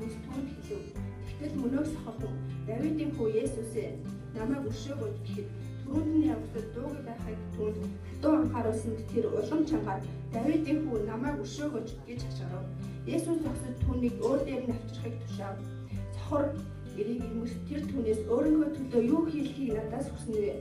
хүмүүс түүнд хэлв. Тэгтэл мөнөөс хохон Давидын хүү Есүсээ намайг өшөөгөөч гэхэд түрүүний явцад дууг байхыг түүнд хатуу анхааруулсанд тэр улам чангаар Давидын хүү намайг өшөөгөөч гэж хашгирав. Есүс зогсож түүнийг өөр дээр нь авчрахыг тушаав. Цохор эрийг имэс тэр түүнээс өөрийнхөө төлөө юу хийхийг надаас хүснэ вэ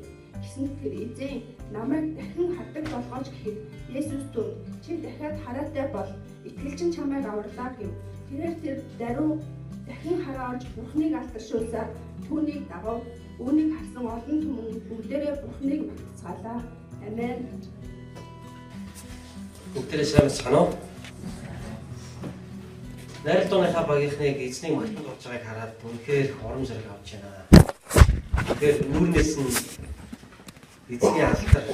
гэсэн тэр эзэн намайг дахин хардаг болгооч гэхэд Есүс түүнд чи дахиад хараатай бол итгэлчин чамайг аварлаа гэв. Тэр даруй дахин хараа орж Бурхныг алдаршуулсаар түүнийг дагав. Үүнийг харсан олон түмэн бүгдээрээ Бурхныг магтцгаалаа. Амен. Бүгдээрээ сайн байна уу? Найралтууныхаа багийнхныг эзнийг магтаж болж байгааг хараад үнэхээр урам зориг авч байна. Тэгэхээр нүүрнээс нь эзний алдар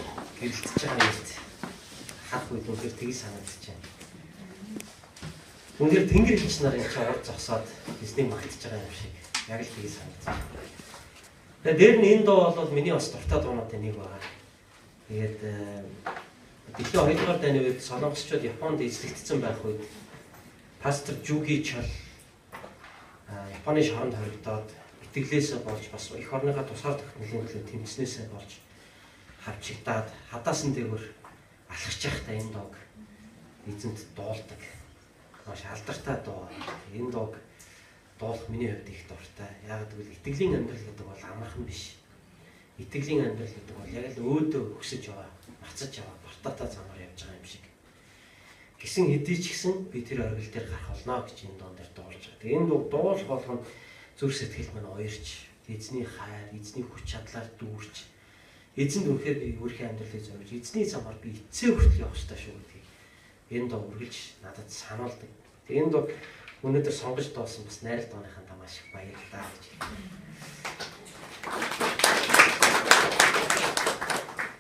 гэрэлтэж байгаа юм. Харах үед үнэхээр тгий санагдаж байна. Үнэхээр тэнгэр хэлч нарын чинь урд зогсоод эзнийг магтаж байгаа юм шиг яг л тгий санагдаж байна. Тэгээд дээр нь энэ дуу бол миний бас дуртай дуунуудын нэг байна. Тэгээд дэлхийн 2 дугаар дайны үед солонгосчууд Японд эзлэгдсэн байх үед пастор Жуги Чол Японы шоронд хоригдоод итгэлээсээ болж бас эх орныхаа тусгаар тогтнолын төлөө тэмцснээсээ болж хавчигдаад хадаасан дээгүүр алхаж явахдаа энэ дууг эзэнт дуулдаг. Маш алдартай дуу. Энэ дууг дуулах миний хувьд их дуртай. Яг гэвэл итгэлийн амьдрал гэдэг бол амархан биш. Итгэлийн амьдрал гэдэг бол яг л өөдөө хөсөж яваа, мацаж яваа, бартаатай замаар явж байгаа юм шиг. Гэсэн хэдий ч гэсэн би тэр оргил дээр гарах болно гэж энэ дуун дээр дуулж байгаа. Тэгээ энэ дуу дуулах болгоно зүрх сэтгэл минь уярч, эзний хайр, эзний хүч чадлаар дүүрч, эзэнд үнэхээр би өөрийнхөө амьдралыг зориулж, эзний замаар би эцсээ хүртэл явах ёстой шүү гэдгийг энэ дуу үргэлж надад сануулдаг. Тэгээ энэ дуу өнөөдөр сонгож дуулсан бас найрал дууныхаа маш их баярлалаа гэж хэлье.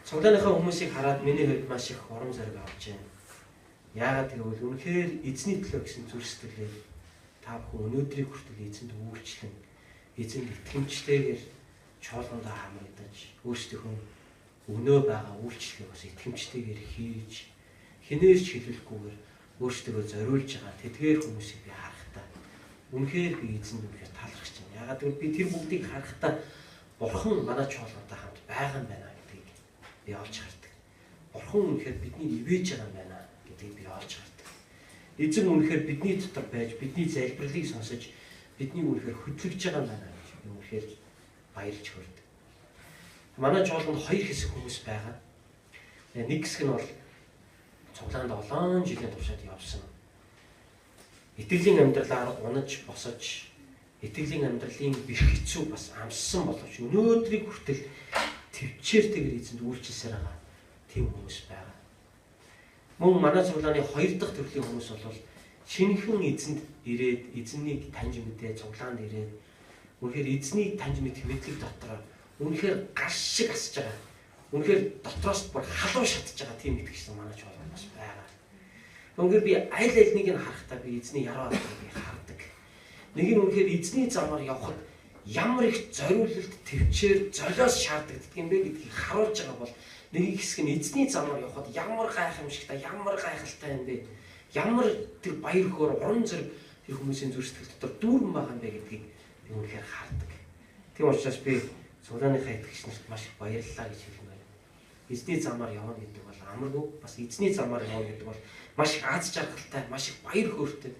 Цуглааныхаа хүмүүсийг хараад миний хувьд маш их урам зориг авч байна. Яагаад гэвэл үнэхээр эзний төлөө гэсэн зүрх сэтгэлээр та бүхэн өнөөдрийг хүртэл эзэнд үйлчлэн эзэнд итгэмжтэйгээр чуулгандаа хамрагдаж өөрсдийнхөө өгнөө байгаа үйлчлэгийг бас итгэмжтэйгээр хийж хинээрч хэлүүлэхгүйгээр өөрсдөө зориулж байгаа тэдгээр хүмүүсийг би харахтаа үнэхээр би эзэнд үнэхээр талархаж байна. Яагаад гэвэл би тэр бүгдийг харахтаа Бурхан манай чуулгандаа хамт байгаа юм байна гэдгийг би олж хардаг. Бурхан үнэхээр бидний ивэж байгаа юм байна гэдгийг би олж хардаг. Эзэн үнэхээр бидний дотор байж бидний залбирлыг сонсож бидний үнэхээр хөтлөж байгаа юм байна гэж би үнэхээр баярлж хүрдэг. Манай чуулганд 2 хэсэг хүмүүс байгаа. Нэг хэсэг нь бол цуглаанд олон жилийн туршид явсан. Итгэлийн амьдралаар унаж босож, итгэлийн амьдралын бэрх хэцүү бас амссан боловч өнөөдрийг хүртэл төвчээртэйгээр эзэнд үйлчлсээр байгаа тийм хүмүүс байгаа. Мөн манай цуглааны 2 дахь төрлийн хүмүүс бол шинэхэн эзэнд ирээд, эзнийг таньж мэдээ цуглаанд ирээд, үнэхээр эзнийг таньж мэдэх мэдлэг дотор үнэхээр гал шиг асж байгаа. Үнэхээр дотроос бүр халуун шатж байгаа тийм итгэгчсэн манай чуулганд бас байгаа. Үнэхээр би аль нэг нь харахтаа би эзний яруу алдрыг би хардаг. Нэг нь үнэхээр эзний замаар явхад ямар их зориулалт төвчээр золиос шаарддаг юм бэ гэдгийг харуулж байгаа бол нэг хэсэг нь эзний замаар явхад ямар гайхамшигтай, ямар гайхалтай юм бэ? Ямар тэр баяр хөөр урам зориг тэр хүмүүсийн зүрх сэтгэл дотор дүүрэн байгаа юм бэ гэдгийг би үнэхээр хардаг. Тийм учраас би цуглааныхаа итгэгчнэрт маш их баярлалаа гэж хэлмээр байна. Эзний замаар явна гэдэг бол амаргүй, бас эзний замаар явна гэдэг бол маш их аз жаргалтай, маш их баяр хөөртэй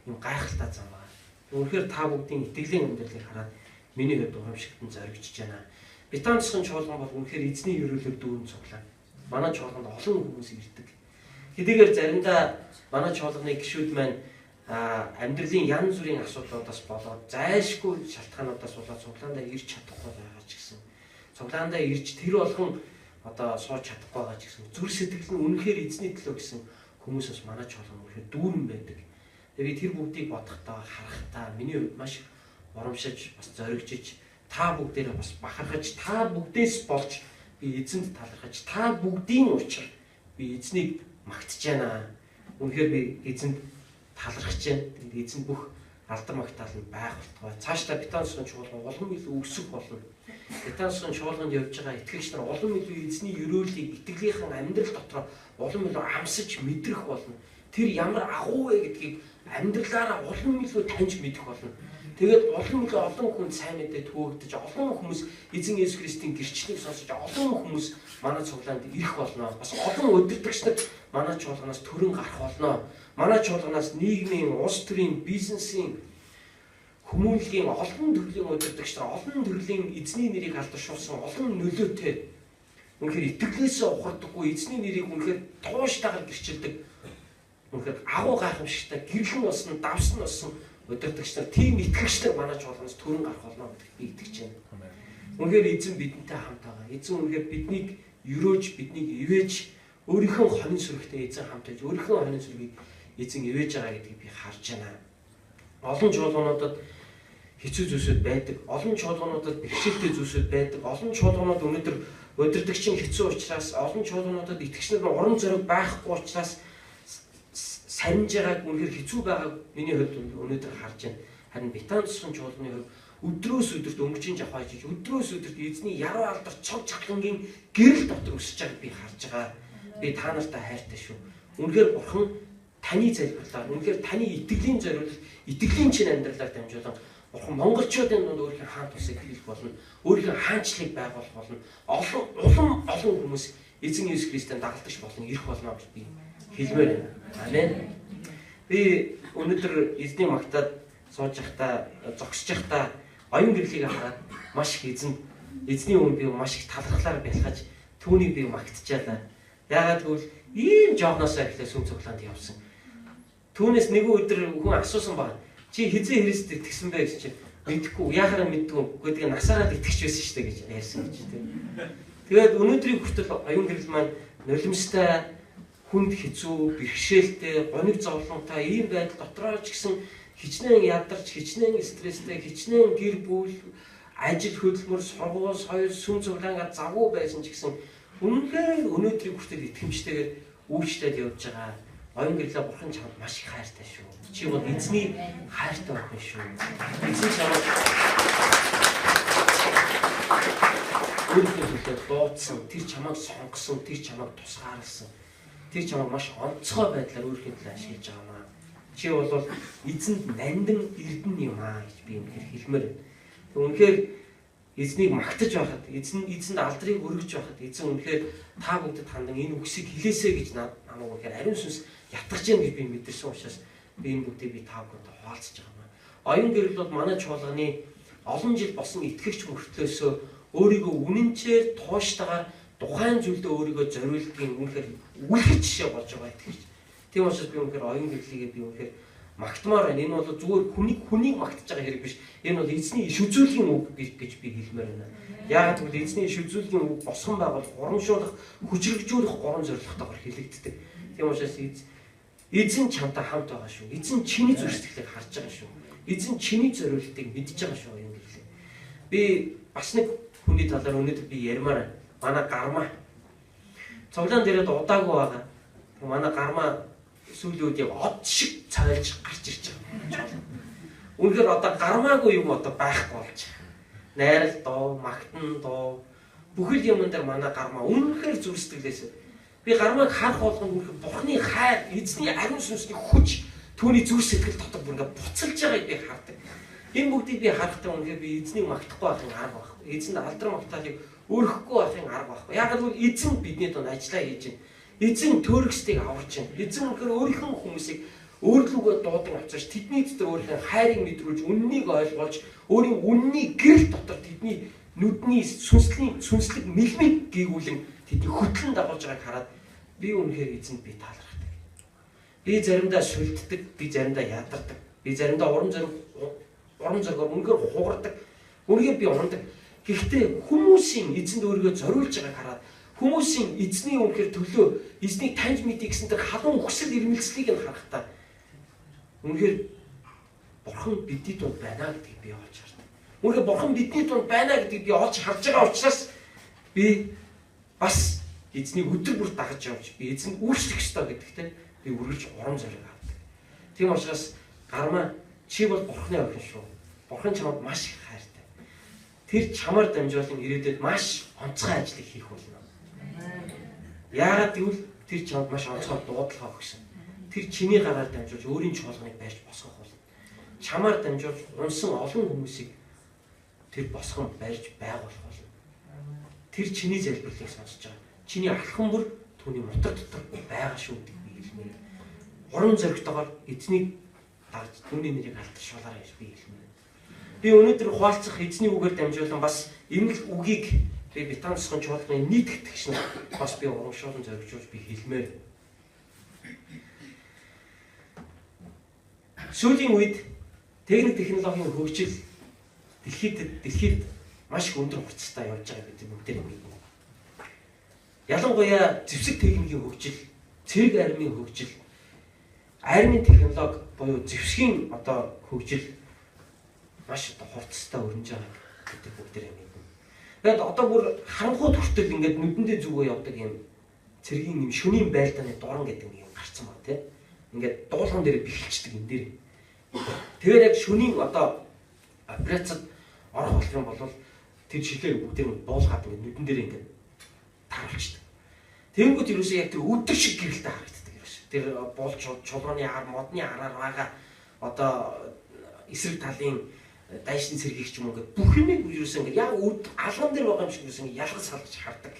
юм гайхалтай зам байна. Үнэхээр та бүгдийн итгэлийн амьдралыг хараад миний хувьд урамшигтан зоригдож байна. Битанцхан чуулган бол үнэхээр эзний өрөөлөөр дүүрэн цуглаа. Манай чуулганд олон хүмүүс ирдэг. Хэдийгээр заримдаа манай чуулганы гишүүд маань амьдралын янз бүрийн асуудлуудаас болоод зайлшгүй шалтгаануудаас болоод цуглаандаа ирж чадахгүй байгаа ч гэсэн цуглаандаа ирж тэр болгон сууж чадахгүй байгаа ч гэсэн зүрх сэтгэл нь үнэхээр эзний төлөө гэсэн хүмүүс бас манай чуулган үнэхээр дүүрэн байдаг. Тэгээд тэр бүгдийг бодохдоо харахтаа миний хувьд маш урамшиж бас зоригжиж та бүгдээрээ бас бахархаж та бүгдээс болж би эзэнд талархаж та бүгдийн учир би эзнийг магтж байна. Үнэхээр би эзэнд талархаж байна. Тэгээд эзэн бүх алдар магтаал нь байх болтугай. Цаашдаа битанцхан чуулган улам илүү өсөх болно. Битанцхан чуулганд явж байгаа итгэгч нар улам илүү эзний өрөөлийг итгэлийнхэн амьдрал дотор улам илүү амсаж мэдрэх болно. Тэр ямар агуу вэ гэдгийг амьдралаараа улам илүү таньж мэдэх болно. Тэгээд улам илүү олон хүнд сайн мэдээ түгээгдэж, олон хүмүүс эзэн Есүс Христийн гэрчлэлийг сонсож, олон хүмүүс манай цуглаанд ирэх болно. Бас олон удирдагч нар манай чуулганаас төрөн гарах болно. Манай чуулганаас нийгмийн, улс төрийн, бизнесийн, хүмүүнлэгийн олон төрлийн удирдагч нар, олон төрлийн эзний нэрийг алдаршуулсан олон нөлөөтэй үнэхээр итгэлээсээ ухардаггүй, эзний нэрийг үнэхээр тууштайгаар гэрчилдэг, үнэхээр агуу гайхамшигтай гэрлэн болсон, давсан болсон удирдагч нар, тийм итгэгч нар манай чуулганаас төрөн гарах болно гэдэгт би итгэж байна. Үнэхээр эзэн бидэнтэй хамт байгаа. Эзэн үнэхээр биднийг өрөөж, биднийг ивэж, өөрийнхөө хонин сүрэгтэй эзэн хамт байж, өөрийнхөө хонин сүргийг эзэн ивэж байгаа гэдгийг би харж байна. Олон чуулгануудад хэцүү зүйлсүүд байдаг. Олон чуулгануудад бэрхшээлтэй зүйлсүүд байдаг. Олон чуулганууд өнөөдөр удирдагчин хэцүү учраас, олон чуулгануудад итгэгч нар урам зориг байхгүй учраас саньж байгааг үнэхээр хэцүү байгааг миний хувьд өнөөдөр харж байна. Харин Бетан тусгын чуулганы хувьд өдрөөс өдөрт өнгөчийн жавхаа хийж, өдрөөс өдөрт эзний яруу алдар цог жахлангийн гэрэл дотор өсөж байгааг би харж байгаа. Би та нартай хайртай шүү. Үнэхээр Бурхан таны залбирлаар, үнэхээр таны итгэлийн зориулалт, итгэлийн чинь амьдралаар дамжуулан Бурхан монголчуудын дунд өөрийнхөө хаан тусыг хэлэх болно. Өөрийнхөө хаанчлалыг байгуулах болно. Олон хүмүүс эзэн Есүс Христийн дагалдагч болон ирэх болно гэж би хэлмээр байна. Амен. Би өнөөдөр эзний магтаад сууж байхдаа, зогсож байхдаа оюун гэрлийг хараад маш их эзний өмнө би маш их талархлаар бэлхаж түүнийг би магтчихлаа. Яагаад гэвэл ийм жоохноосоо эхлээ сүм цуглаанд явсан. Түүнээс нэгэн өдөр хүн асуусан байна. Чи хизээ Христэд итгэсэн бэ гэж чинь мэдэхгүй, яахаараа мэдгүй гэдэг насаараа итгэж байсан шүү дээ гэж ярьсан гэж тийм. Тэгээд өнөөдрийн хүртэл оюун гэрэл маань нулимстай, хүнд хэцүү, бэрхшээлтэй, гониг зовлонтой ийм байдал дотроо ч гэсэн хичнээн ядарч, хичнээн стресстэй, хичнээн гэр бүл, ажил хөдөлмөр, сургууль, соёл, сүм цуглаангаар завгүй байсан ч гэсэн үнэхээр өнөөдрийн хүртэл итгэмжтэйгээр үйлчлээд явж байгаа. Оюун гэрлээ Бурхан чамд маш их хайртай шүү. Чи бол эзний хайртай охин шүү. Эзэн чамд өөрийнхөө дуудсан, тэр чамайг сонгосон, тэр чамайг тусгаарласан. Тэр чамайг маш онцгой байдлаар өөрийнхөө төлөө ашиглаж байгаа маа. Чи бол эзэнд нандин эрдэн юм аа гэж би үнэхээр хэлмээр байна. Үнэхээр эзнийг магтаж байхад, эзэнд алдрыг өргөж байхад, эзэн үнэхээр та бүдэд хандан энэ үгсийг хэлээсэй гэж намайг үнэхээр ариун сүнс ятгах гэж би мэдэрсэн учраас би энэ бүгдийг би та бүхэнд хуваалцаж байгаа маа. Оюун гэрэл бол манай чуулганы олон жил босон итгэгч мөртлөөсөө өөрийгөө үнэнчээр тууштайгаар тухайн зүйлдээ өөрийгөө зориулдгийн үнэхээр үлгэр жишээ болж байгаа итгэгч. Тийм учраас би үнэхээр оюун гэрлийг би үнэхээр магтмаар байна. Энэ бол зүгээр хүнийг магтаж байгаа хэрэг биш. Энэ бол эзний иш үзүүлгийн үг гэж би хэлмээр байна. Яагаад гэвэл эзний иш үзүүлгийн үг босгон байгуулах, урамшуулах, хүчрэгжүүлэх гурван зорилготойгоор хэлэгддэг. Тийм учраас эзэн чамтай хамт байгаа шүү. Эзэн чиний зүрхсэтгэлийг харж байгаа шүү. Эзэн чиний зориултыг мэдж байгаа шүү оюун гэрлээ. Би бас нэг хүний талаар өнөөдөр би ярмаар байна. Манай гармаа цуглаан дээрээ удаагүй байгаа. Манай гармаа сүүлийн үед яг од шиг цайлж гарч ирж байгаа. Үнэхээр одоо гармаагүй юм одоо байхгүй болж байгаа. Найрал доо, магтан доо бүхэл юмн дээр манай гармаа үнэхээр зүрхсэтгэлээс би гармааг харах болгон үнэхээр Бурхны хайр, эзний ариун сүнсний хүч түүний зүрхсэтгэл дотор бүр ингээд буцалж байгааг би хардаг. Энэ бүгдийг би харахтаа үнэхээр би эзнийг магтахгүй байхын арга байхгүй. Эзэнд алдар магтаалыг өргөхгүй байхын арга байхгүй. Яг л эзэн бидний дунд ажиллаа хийж байна. Эзэн төрөкстийг аварч байна. Эзэн үнэхээр өөрийнхөө хүмүүсийг өөрлөгөө дуудан авчирч тэдний дотор өөрийнхөө хайрыг мэдрүүлж, үннийг ойлгуулж, өөрийн үнний гэрэл дотор тэдний нүдний сүнслэг мэлмиг гээгүүлэн тэдний хөтлөн дагуулж байгааг хараад би үнэхээр эзэнд би таалагддаг. Би заримдаа шүлддэг, би заримдаа ядардаг. Би заримдаа урам зоригоор үнэхээр хугардаг. Үнэхээр би ундаг. Гэхдээ хүмүүсийн эзэнд өөрийгөө зориулж байгааг хараад хүмүүсийн эзний үнэхээр төлөө эзнийг таньж мэдээ гэсэн тэр халуун хүсэл эрмэлзлийг нь харахтаа үнэхээр Бурхан бидний дунд байна гэдгийг би олж хардаг. Үнэхээр Бурхан бидний дунд байна гэдгийг би олж харж байгаа учраас би бас эзнийг өдөр бүр дагаж явж би эзэнд үйлчлэх ёстой гэдэгтээ би үргэлж урам зориг авдаг. Тийм учраас гармаа чи бол Бурханы охин шүү. Бурхан чамд маш их хайртай. Тэр чамаар дамжуулан ирээдүйд маш онцгой ажлыг хийх болно. Яагаад гэвэл тэр чамд маш онцгой дуудлага өгсөн. тэр чиний гараар дамжуулж өөрийн чуулганыг байж босгох болно. Чамаар дамжуулж унсан олон хүмүүсийг тэр босгон барьж байгуулах болно. Тэр чиний залбирлыг сонсож байгаа. Чиний алхан бүр түүний мотор дотор байгаа шүү гэдэг би хэлмээр. Урам зоригтойгоор эзнийг дагж түүний нэрийг алдаршуулаарай гэж би хэлмээр. Би өнөөдөр хуалцах эзний үгээр дамжуулан бас энэ л үгийг би Битанцхан чуулганы нийтгэгч нар бас би урамшуулан зоригжуулж би хэлмээр. Сүүлийн үед техник технологийн хөгжил дэлхийд маш их өндөр хувцастай явж байгаа гэдэг бүгдээр мэднэ. Ялангуяа зэвсэг техникийн хөгжил, цэрэг армийн хөгжил, армийн технологи буюу зэвсгийн хөгжил маш хувцастай өрнөж байгаа гэдэг бүгдээр мэднэ. Тэгээд одоо бүр харанхуйд хүртэл ингээд нүдэндээ зүгөө явдаг юм цэргийн юм шөнийн байлдааны дуран гэдэг нэг юм гарцсан ба тийм. Ингээд дуулган дээр бэхэлчдэг энэ дээр. Тэгэхээр яг шөнийн операцид орох болох юм бол тэр шилээ бүгдээр нь дуулгаад ингээд нүдэн дээр ингээд тааруулчихдаг. Тэнгүүд юусэн яг тэр өдөр шиг гэрэлтэй харагддаг юусэн. Тэр болж чулууны ар модны араар байгаа эсрэг талын дайшны цэргийг ч юм уу ингээд бүх юмыг юусэн ингээд яг алган дээр байгаа юм шиг юусэн ялгаж салж хардаг.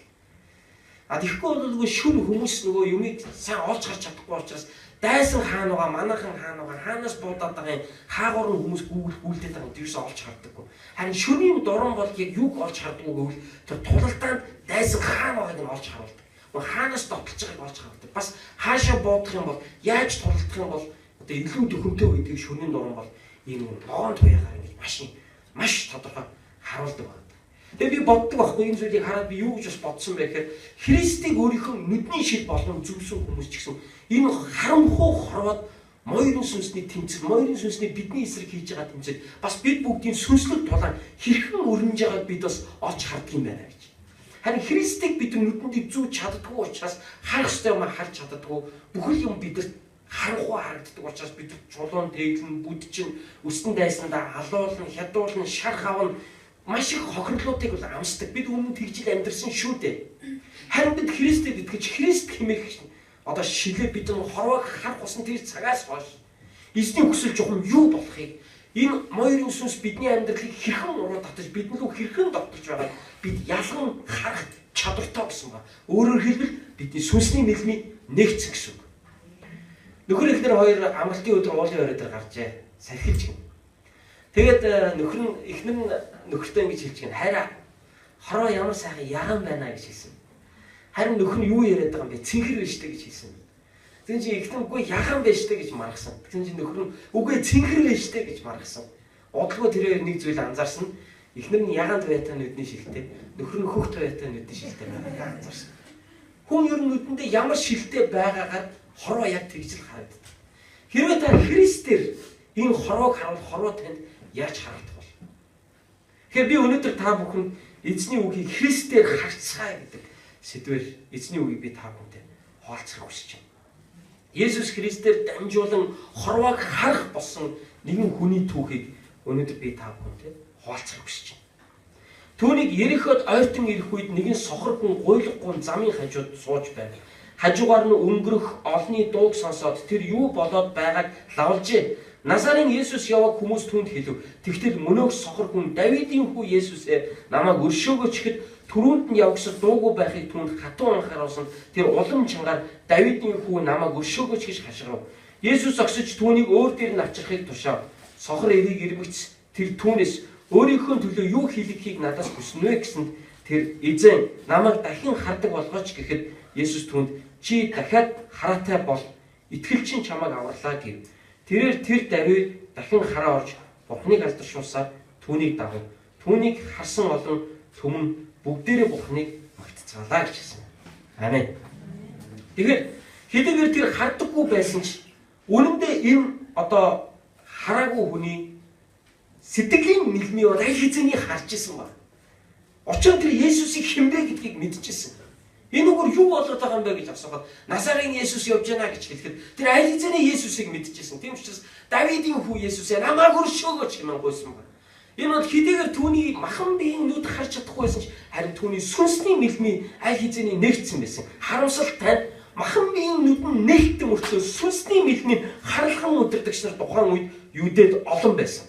Тэгэхгүй бол шүн хүмүүс нөгөө юмыг сайн олж харж чадахгүй учраас дайсан хаана байгаа, манайхан хаана байгаа, хаанаас буудаад байгаа юм, хаагур нь хүмүүс гүйлдээд байгаа юм тэрс олж хардаггүй. Харин шөнийн дуран бол яг юг олж харддаг гэвэл тэр тулалтаанд дайсан хаана байгааг нь олж харуулдаг. Хаанаас дотолж байгааг олж харуулдаг. Бас хаашаа буудах юм бол, яаж тулалдах юм бол илүү төхөмтэй байдаг шөнийн дуран бол ийм ногоон туяагаар ингэж маш тодорхой харуулдаг байна. Тэгээ би боддог байхгүй энэ зүйлийг хараад би юу гэж бас бодсон бэ гэхээр Христийг өөрийнхөө нүдний шил болгон зүвсэн хүмүүс ч гэсэн энэ харамхуу хорвоод моёрын сүнсний тэмцэл, моёрын сүнсний бидний эсрэг хийж байгаа тэмцэл бас бид бүгдийн сүнслэг тулаан хэрхэн өрнөж байгааг бид бас олж харддаг юм байна гэж. Харин Христийг бид нүдэндээ зүүж чаддаггүй учраас харах ёстой юм харж чаддаггүй бүхэл юм бидэрт харанхуй харагддаг учраас бид чулуун тэглэн бүдчин өстөн дайсандаа алуулна, хядуулна, шарх авна маш их хохирлуудыг бол амсдаг. Бид өмнө тэгжил амьдэрсэн шүү дээ. Харин бид Христэд итгэж Христ хэмээх шилээ бид нэг хорвоог харах усан тэр цагаас хойш эзний хүсэл жухам юу болохыг энэ моёрын сүнс бидний амьдралыг хэрхэн уруу татаж биднээ хэрхэн тогтолж байгааг бид ялган харах чадвартай гэсэн ба. Өөрөөр хэлбэл бидний сүнсний нэлмийг нэгцэх гэсэн үг. Нөхөр эхнэр хоёр амралтын өдөр уулын орой дээр гарчээ. Сахилж гин. Тэгээд эхнэр нь нөхөртөө ингэж хэлж гин. Хараа хороо ямар сайхан ягаан байна гэж хэлсэн. Харин нөхөр нь юу яриад байгаа юм бэ? Цэнхэр байж тээ гэж хэлсэн. Тэгсэн чинь эхнэр үгүй ягаан байж тээ гэж маргасан. Тэгсэн чинь нөхөр нь үгүй цэнхэр байж тээ гэж маргасан. Удалгүй тэр нэг зүйл анзаарсан. Эхнэр нь ягаан тавьяатай нүдний шилтэй, нөхөр нь хөх тавьяатай нүдний шилтэй байгааг анзаарсан. Хүн ер нь нүдэндээ ямар шилтэй байгаагаар хороо яг тэгж л харагддаг. Хэрвээ та Христээр энэ хороог харуул хороо танд яаж харагдах бол? Тэгэхээр би өнөөдөр та бүхэн эзний үгийг Христээр харцгаая гэдэг сэдвээр эзний үгийг би та бүхэнд хуваалцахыг хүсэж байна. Есүс Христээр дамжуулан хорвоог харах болсон нэгэн хүний түүхийг өнөөдөр би та бүхэнд хуваалцахыг хүсэж байна. Түүнийг Ериход ойртон ирэх үед нэгэн сохор хүн гуйлахгүй замын хажууд сууж байна. Хажуугаар нь өнгөрөх олны дууг сонсоод тэр юу болоод байгааг лавлжээ. Назарын Есүс яваг хүмүүс түүнд хэлв. Тэгтэл мөнөөх сохор хүн Давидын хүү Есүсээ намайг өршөөгөөч гэхэд түрүүнд нь явагсад дуугүй байхыг түүнд хатуу анхааруулсан. Тэр улам чангаар Давидын хүү намайг өршөөгөөч гэж хашгирав. Есүс огсож түүнийг өөр дээр нь авчрахыг тушаав. Сохор эрийг ирмэгц тэр түүнээс өөрийнхөө төлөө юу хийлгэхийг надаас хүснэ вэ гэсэнд тэр эзэн намайг дахин хардаг болгооч гэхэд Есүс түүнд чи дахиад хараатай бол итгэл чинь чамайг авралаа гэв. Тэрээр тэр Давид дахин хараа орж Бурхныг алдаршуулсаар түүнийг дагав. Түүнийг харсан олон түмэн бүгдээрээ Бурхныг магтцгаалаа гэж хэлсэн. Амен. Тэгэхээр хэдийгээр тэр хардаггүй байсан ч үнэндээ энэ хараагүй хүний сэтгэлийн нэлмий бол аль хэзээний харж исэн ба. Учир нь тэр Есүсийг хэмбэ гэдгийг мэдчихсэн. Энэ үгээр юу болоод байгаа юм бэ гэж асуухад Назарын Есүс явж байна гэж хэлэхэд тэр аль хэзээний Есүсийг мэдчихсэн. Тийм учраас Давидын хүү Есүсээ намайг өршөөгөөч хэмээн гуйсан ба. Энэ бол хэдийгээр түүний махан биеийн нүд харж чадахгүйсэн ч харин түүний сүнсний нэлмий аль хэзээний нэгдсэн байсан. Харамсалтай махан биеийн нүд нь нээлттэй мөртлөө сүнсний мэлний харалхан удирдагч нар тухайн үед Юудэд олон байсан.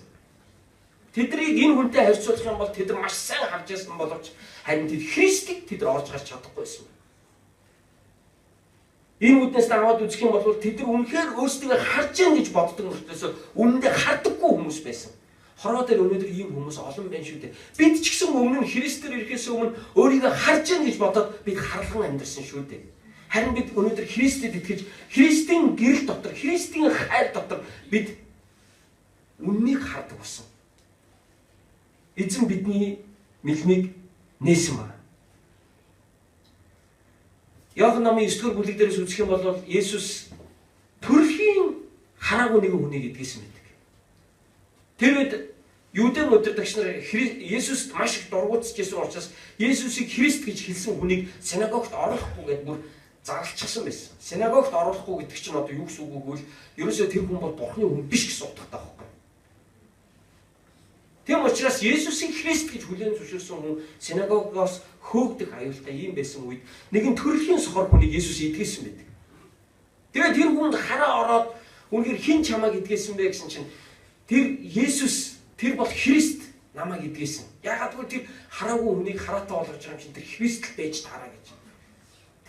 Тэднийг энэ хүнтэй харьцуулах юм бол тэд маш сайн харж байсан боловч харин тэд Христийг тэд орж гарч чадахгүйсэн. Энэ үднээс аваад үзэх юм бол тэд үнэхээр өөрсдөө харж яах гэж боддог мөртлөөс үнэндээ хардаггүй хүмүүс байсан. Хороо дээр өнөөдөр ийм хүмүүс олон байна шүү дээ. Бид ч гэсэн өмнө нь Христээр ирэхээс өмнө өөрийгөө харж яах гэж бодоод бид харалхан амьдсан шүү дээ. Харин бид өнөөдөр Христэд итгэж Христийн гэрэл дотор, Христийн хайр дотор бид үннийг хардаг болсон. Эзэн бидний мэлмиг нээсэн байна. Иохан номын 9-р бүлэг дээрээс үзэх юм бол Есүс төрхийн хараагүй нэгэн хүнийг эдгэсэн байдаг. Тэр үед Юудын удирдагч нар Есүст маш их дургуутсаж байсан учраас Есүсийг Христ гэж хэлсэн хүнийг синагогт оруулахгүй гэдээ бүр зарлчихсан байсан. Синагогт оруулахгүй гэдэг чинь одоо юу гэсэн үг вэ? Ерөөсөө тэр хүн бол Бурхны хүн биш гэсэн утгатай байхгүй. Тийм учраас Есүсийг Христ гэж хүлээн зөвшөөрсөн хүн синагогоос хөөгдөх аюултай юм байсан үед нэгэн төрөлхийн сохор хүнийг Есүс эдгэсэн байдаг. Тэгээд тэр хүнд хараа ороод үнэхээр хэн чамайг эдгэсэн бэ гэсэн чинь тэр Есүс тэр бол Христ намайг эдгэсэн. Яагаад гэвэл тэр хараагүй хүнийг хараатай болгож байгаа юм чинь тэр Христ л байж таараа гэж.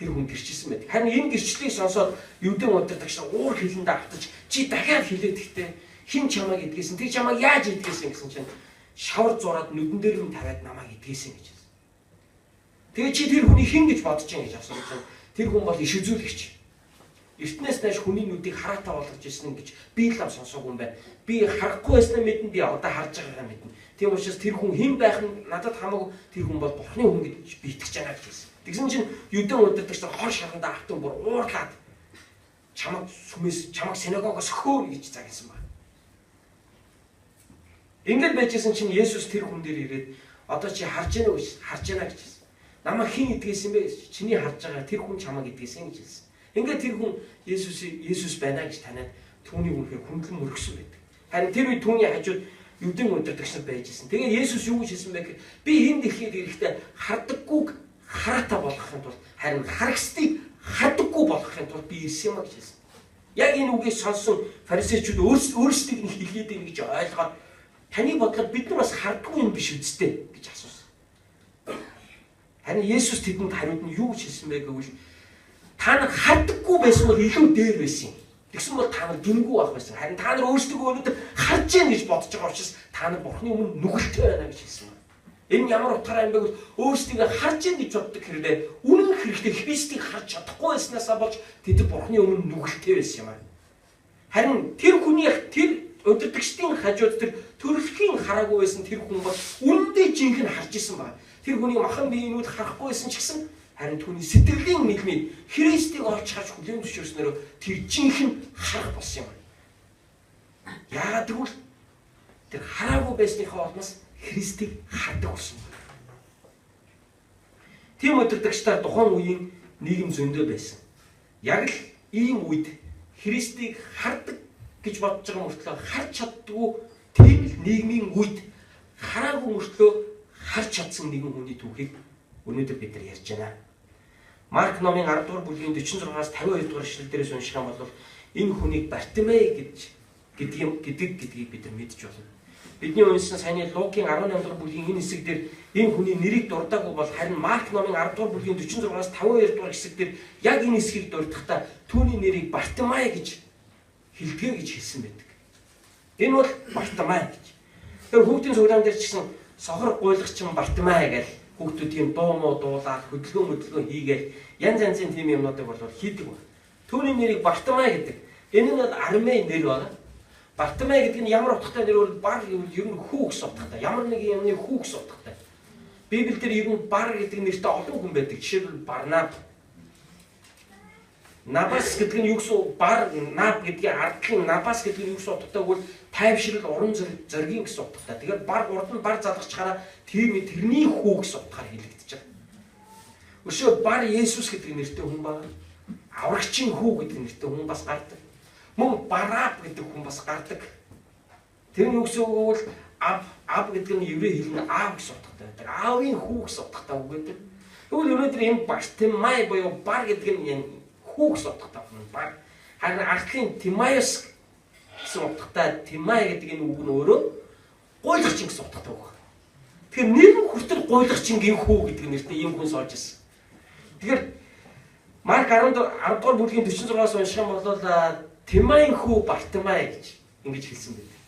Тэр хүн гэрчилсэн байдаг. Харин энэ гэрчлэлийг сонсоод Юудын удирдагч нар уур хилэндээ автаж чи дахиад хэлээд ихтэй хэн чамайг эдгэсэн? Тэр чамайг яаж эдгэсэн гэсэн чинь шавар зураад нүдэн дээр нь тавиад намайг эдгэсэн гэж хэлсэн. Тэгээ чи тэр хүний хэн гэж бодож чинь гэж асуусан. Тэр хүн бол иш үзүүлэгч. Эртнээс нааш хүний нүдийг хараатай болгож ирсэн гэж би л сонсоогүй юм байна. Би харахгүй байснаа мэднэ, би одоо харж байгаагаа мэднэ. Тийм учраас тэр хүн хэн байх нь надад хамаагүй, тэр хүн бол Бурхны хүн гэж би итгэж байгаа гэж хэлсэн. Тэгсэн чинь Юудын удирдагч нар хор шаргандаа автан бүр уурлаад чамаг сүмээс чамаг синагогоос хөөр гэж загнасан байна. Ингээд байжсэн чинь Есүс тэр хүн дээр ирээд одоо чи харж яана гэж харж яана гэж хэлсэн. Намайг хэн эдгэсэн бэ гэж чиний харж байгаа тэр хүн чамаг эдгэсэн гэж хэлсэн. Ингээд тэр хүн Есүс байна гэж таниад түүнийг үнэхээр хүндлэн мөргсөн байдаг. Харин тэр үед түүний хажууд Юудын удирдагч нар байж исэн. Тэгээ Есүс юу гэж хэлсэн бэ гэхээр би энд ирэхэд эрэхтэй хардаггүйг хараатай болгохын тулд харин харагсдыг хардаггүй болгохын тулд би ирсэн юм гэж хэлсэн. Яг энэ үгийг сонссон фарисеучуд өөрсдийг нь хэлгээд ийн гэж ойлгоод таны бодлоор бид нар бас хардаггүй юм биш үсттэй гэж асуусан. Харин Есүс тэдэнд хариуд нь юу гэж хэлсэн бэ гэвэл та нар хардаггүй байсан бол илүү дээр байсан юм. Тэгсэн бол та нар гингүй байх байсан. Харин та нар өөрсдөө өнөөдөр харж яах гэж бодож байгаа учраас та нар Бурхны өмнө нүгэлтэй байна гэж хэлсэн байна. Энэ ямар утгаараа юм бэ гэвэл өөрсдөө харж яах гэж боддог хэрэг үнэн хэрэгтэй Христийг харж чадахгүй байснаасаа болж тэд Бурхны өмнө нүгэлтэй байсан юм аа. Харин тэр хүний тэр удирдагчдын хажууд тэр төрөлхийн хараагүй байсан тэр хүн бол үнэндээ жинхэнэ харж исэн байна. Тэр хүний махан биеийнүүд харахгүй байсан ч гэсэн харин түүний сэтгэлийн нийгмийг Христийг олж харж хүлээн зөвшөөрснөөр тэр жинхэнэ харах болсон юм. Яагаад гэвэл тэр хараагүй байсныхаа улмаас Христийг хардаг болсон. Тийм удирдагчдаар тухайн үеийн нийгэм зөндөө байсан. Яг л ийм үед Христийг хардаг гэж бодож байгаа мөртлөө харж чаддгүй тийм л нийгмийн үед хараагүй мөртлөө харж чадсан нэгэн хүний түүхийг өнөөдөр бид нар ярьж байна. Марк номын 10 дугаар бүлгийн 46-аас 52 дугаар ишлэлдээс унших юм бол энэ хүнийг Бартимей гэдгийг бид нар мэдж байна. Бидний уншсан саяны Лукийн 18 дугаар бүлгийн энэ хэсэг дээр энэ хүний нэрийг дурдаагүй бол харин Марк номын 10 дугаар бүлгийн 46-аас 52 дугаар хэсэг дээр яг энэ хэсгийг дурдахдаа түүний нэрийг Бартимей гэж хэлдэг гэж хэлсэн байдаг. Энэ бол Бартимей гэж. Тэр хүүхдийн цуглаан дээр ч гэсэн сохор гуйлагч Бартимей гэж хүүхдүүд юм дуу муу дуулаад хөдөлгөөн хийгээл янз янзын тийм юмнуудыг бол хийдэг байна. Түүний нэрийг Бартимей гэдэг. Энэ нь бол армей нэр байна. Бартимей гэдэг нь ямар утгатай нэр бол бар ер нь хүү гэсэн утгатай. Ямар нэг юмны хүү гэсэн утгатай. Библиэлд ер нь бар гэдэг нэртэй олон хүн байдаг. Жишээлбэл Барнаб. Набас гэдэг нь юу гэсэн бар наб гэдгийн ардлын набас гэдэг нь юу гэсэн утгатай гэвэл тайвшрал уран зоригийн гэсэн утгатай. Тэгэхээр бар урд нь бар залгачаараа тэрний хүү гэсэн утгаар хэлэгдэж байгаа. Өшөө бар Есүс гэдэг нэртэй хүн байна. Аврагчийн хүү гэдэг нэртэй хүн бас гардаг. Мөн Бараб гэдэг хүн бас гардаг. Тэр нь юу гэсэн үг вэ? Аб гэдэг нь еврей хэлний аав гэсэн утгатай байдаг. Аавын хүү гэсэн утгатай үг гэдэг. Тэгвэл өнөөдөр энэ Бартимей буюу бар гэдэг нь хүү гэсэн утгатай байна. Харин анхлын Тимаеус гэсэн утгатай Тимай гэдэг энэ үг нь өөрөө гуйлагчин гэсэн утгатай үг. Тэгэхээр нэр нь хүртэл гуйлагчингийн хүү гэдэг нэртэй ийм хүн сууж ирсэн. Тэгэхээр Марк 10 дугаар бүлгийн 46-аас унших юм бол Тимайн хүү Бартимай гэж ингэж хэлсэн байдаг.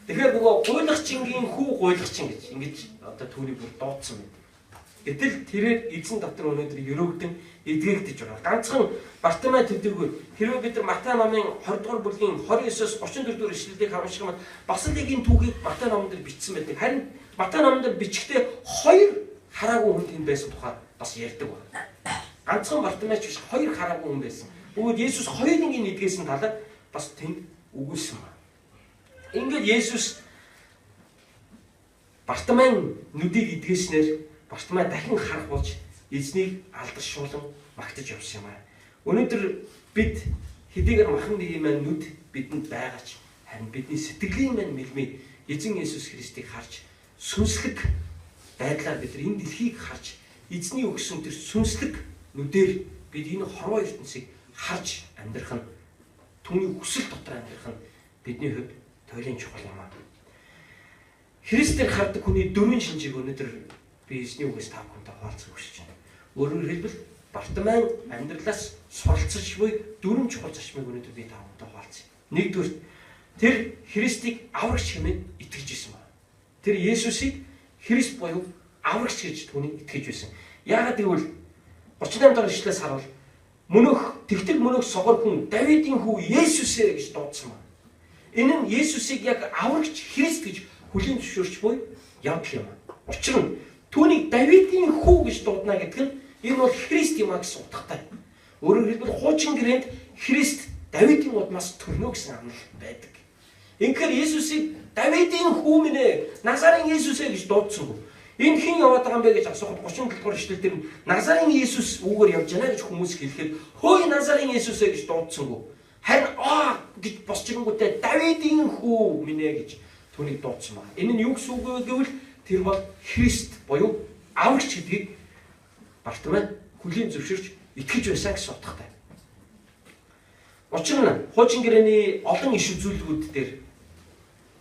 Тэгэхээр нөгөө гуйлагчингийн хүү гуйлагчин гэж ингэж одоо түүний бүр дуудсан байдаг. Гэтэл тэрээр эзэн дотор өнөөдөр өрөөгдөн эдгээгдэж байгаа. Ганцхан Бартимай төдийгүй хэрвээ бид нар Матай номын 20 дугаар бүлгийн 29-оос 34 дугаар ишлэлийг харах юм бол бас л яг энэ түүхийг Матай номон дээр бичсэн байдаг. Харин Матай номон дээр бичгтээ хоёр хараагүй хүн тэнд байсан тухай бас ярьдаг байна. Ганцхан Бартимайч биш хоёр хараагүй хүн байсан. Бөгөөд Есүс хоёрын энэ эдгээсэн талаар бас тэнд өгүүлсэн байна. Ингээд Есүс Бартимай нүдийг эдгээснээр Бартимай дахин харах болж эзнийг алдаршуулан магтаж явсан юм аа. Өнөөдөр бид хэдийгээр махан нэг юм нүд бидэнд байгаач харин бидний сэтгэлийн мань мэлмээ эзэн Есүс Христийг харж сүнслэг байдлаар бид энэ дэлхийг харж эзний өгсөн тэр сүнслэг нүдээр бид энэ хорвоо ертөнцийг харж амьдрах нь түүний хүсэл дотор амьдрах нь бидний хувьд туйлын чухал юм аа. Христээр хардаг хүний дөрвөн шинжийг өнөөдөр би эзний үгээс та бүхэнтэй хуваалцах хүсэж байна. Өөрөөр хэлбэл Бартимай амьдралаас суралцж буй дөрвөн чухал зарчмыг өнөөдөр би та бүхэнтэй хуваалцъя. Нэгдүгээр тэр Христийг аврагч хэмээн итгэж исэн байна. Тэр Есүсийг Христ буюу аврагч гэж түүнийг итгэж байсан. Яагаад гэвэл 38 дахь ишлээс харуул мөнөх тэгтэл мөнөх согор хүн Давидын хүү Есүсээ гэж дуудсан байна. Энэ нь Есүсийг яг аврагч Христ гэж хүлээн зөвшөөрч буй явдал юм. Учир нь түүнийг Давидын хүү гэж дуудана гэдэг нь энэ бол Христ юм а гэсэн утгатай. Өөрөөр хэлбэл хуучин гэрээнд Христ Давидын удмаас төрнө гэсэн амлалт байдаг. Инхээр Есүсийг Давидын хүү минь ээ, Назарын Есүсээ гэж дуудсангүй. Энэ хэн яваад байгаа юм бэ гэж асуухад 37 дугаар ишлэл дээр Назарын Есүс үүгээр явж байна гэж хүмүүс хэлэхэд хөөе Назарын Есүсээ гэж дуудсангүй. Харин гэж босчихгонгүүтээ Давидын хүү минь ээ гэж түүнийг дуудсан байна. Энэ нь юу гэсэн үг вэ гэвэл тэр бол Христ буюу аврагч гэдгийг Бартимай хүлээн зөвшөөрч итгэж байсан гэсэн утгатай. Учир нь хуучин гэрээний олон иш үзүүлэлгүүд дээр